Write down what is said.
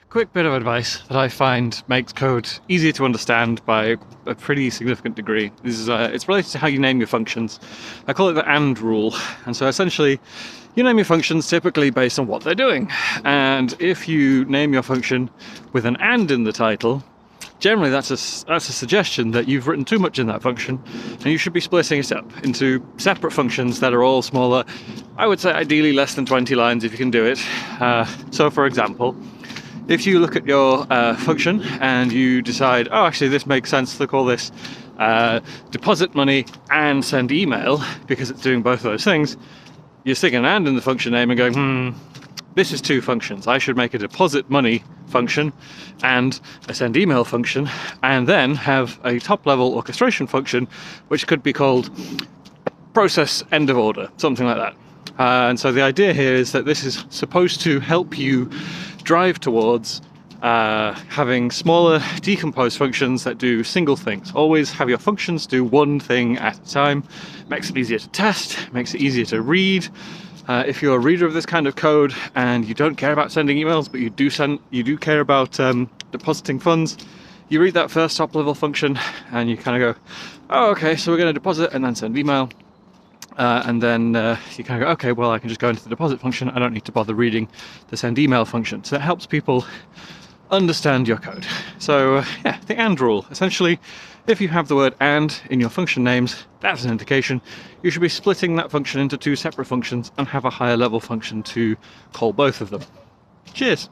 Quick bit of advice that I find makes code easier to understand by a pretty significant degree. It's related to how you name your functions. I call it the AND rule. And so essentially, you name your functions typically based on what they're doing. And if you name your function with an AND in the title, generally that's a suggestion that you've written too much in that function and you should be splitting it up into separate functions that are all smaller. I would say ideally less than 20 lines if you can do it. So for example, if you look at your function and you decide, oh, actually this makes sense to call this deposit money and send email because it's doing both of those things, you're sticking an and in the function name and going, this is two functions. I should make a deposit money function and a send email function, and then have a top level orchestration function which could be called process end of order, something like that. And so the idea here is that this is supposed to help you drive towards having smaller decomposed functions that do single things. Always have your functions do one thing at a time. Makes it easier to test, makes it easier to read. If you're a reader of this kind of code and you don't care about sending emails, but you do care about depositing funds, you read that first top level function and you kind of go, oh, okay, so we're going to deposit and then send email. And then you kind of go, okay, well, I can just go into the deposit function. I don't need to bother reading the send email function. So it helps people understand your code. So yeah, the AND rule. Essentially, if you have the word AND in your function names, that's an indication you should be splitting that function into two separate functions and have a higher level function to call both of them. Cheers.